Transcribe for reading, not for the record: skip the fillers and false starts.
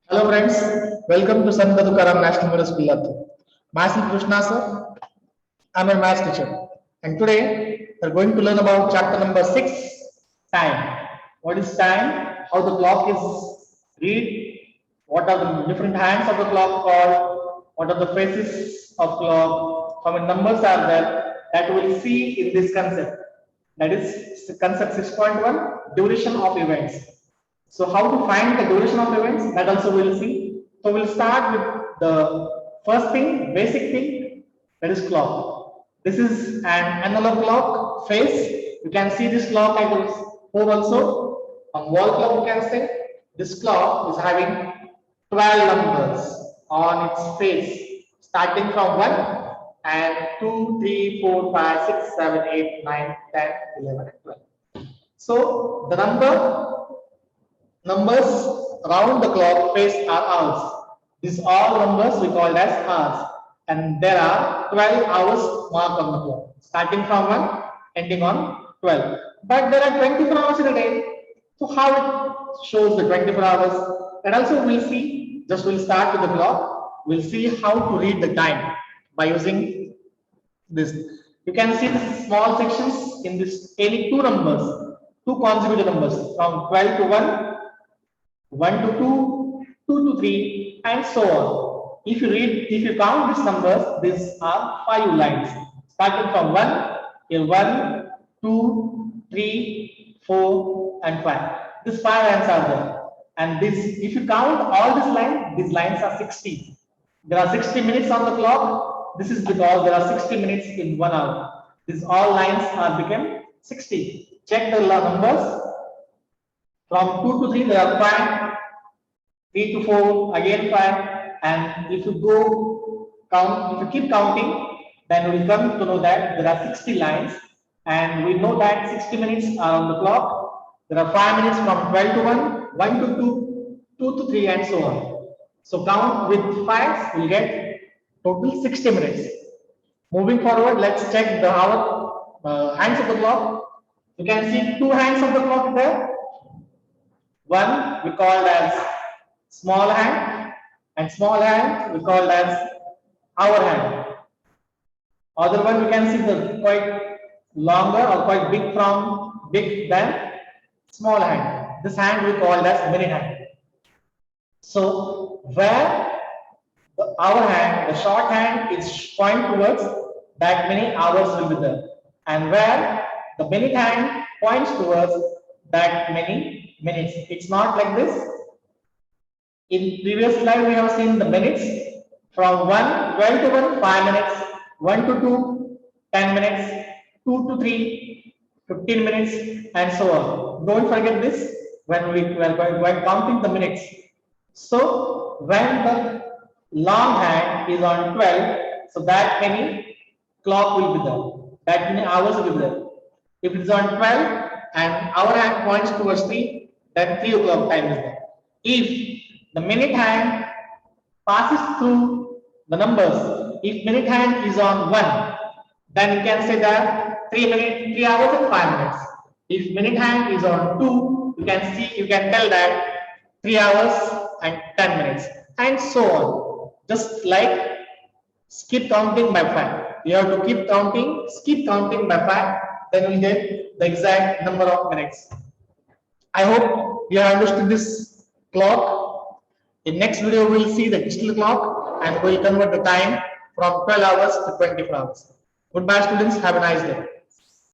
Hello friends, welcome to Sant Tukaram National Middle School. Myself Krushna sir, I'm a math teacher, and today we're going to learn about chapter number 6, time. What is time? How the clock is read? What are the different hands of the clock called? What are the phases of clock? How many numbers are there? That we'll see in this concept. That is concept 6.1, duration of events. So how to find the duration of events, that also we'll see. So we'll start with the first thing, basic thing, that is clock. This is an analog clock face. You can see this clock at home also. On wall clock you can say. This clock is having 12 numbers on its face, starting from 1 and 2, 3, 4, 5, 6, 7, 8, 9, 10, 11, and 12. So the numbers around the clock face are hours. These all numbers we call as hours, and there are 12 hours marked on the clock, starting from 1 ending on 12. But there are 24 hours in a day. So how it shows the 24 hours? And also we'll see. Just we'll start with the clock. We'll see how to read the time by using this. You can see the small sections in this any two numbers, two consecutive numbers from 12 to 1. 1 to 2, 2 to 3, and so on. If you count these numbers, these are 5 lines. Starting from 1, here 1, 2, 3, 4, and 5. These 5 lines are there. And this, if you count all these lines are 60. There are 60 minutes on the clock. This is because there are 60 minutes in 1 hour. These all lines are become 60. Check the numbers. From 2 to 3, there are 5, 3 to 4, again 5, and if you keep counting, then we will come to know that there are 60 lines, and we know that 60 minutes are on the clock. There are 5 minutes from 12 to 1, 1 to 2, 2 to 3, and so on. So count with 5, we'll get total 60 minutes. Moving forward, let's check the hands of the clock. You can see 2 hands of the clock there. One we call as small hand, and small hand we call as hour hand. Other one we can see the quite longer or quite big than small hand. This hand we call as minute hand. So where the hour hand, the short hand is point towards, that many hours will be there, and where the minute hand points towards, that many minutes. It's not like this. In previous slide we have seen the minutes from 12 to 1, 5 minutes, 1 to 2, 10 minutes, 2 to 3, 15 minutes, and so on. Don't forget this when we are going counting the minutes. So when the long hand is on 12, so that many clock will be there, that many hours will be there. If it is on 12 and our hand points towards 3, then 3 o'clock time is there. If the minute hand passes through the numbers, if minute hand is on 1, then you can say that 3 hours and 5 minutes. If minute hand is on 2, you can tell that 3 hours and 10 minutes, and so on. Just like keep counting by 5. You have to keep counting by 5, then we get the exact number of minutes. I hope you have understood this clock. In next video, we will see the digital clock, and we will convert the time from 12 hours to 24 hours. Goodbye, students. Have a nice day.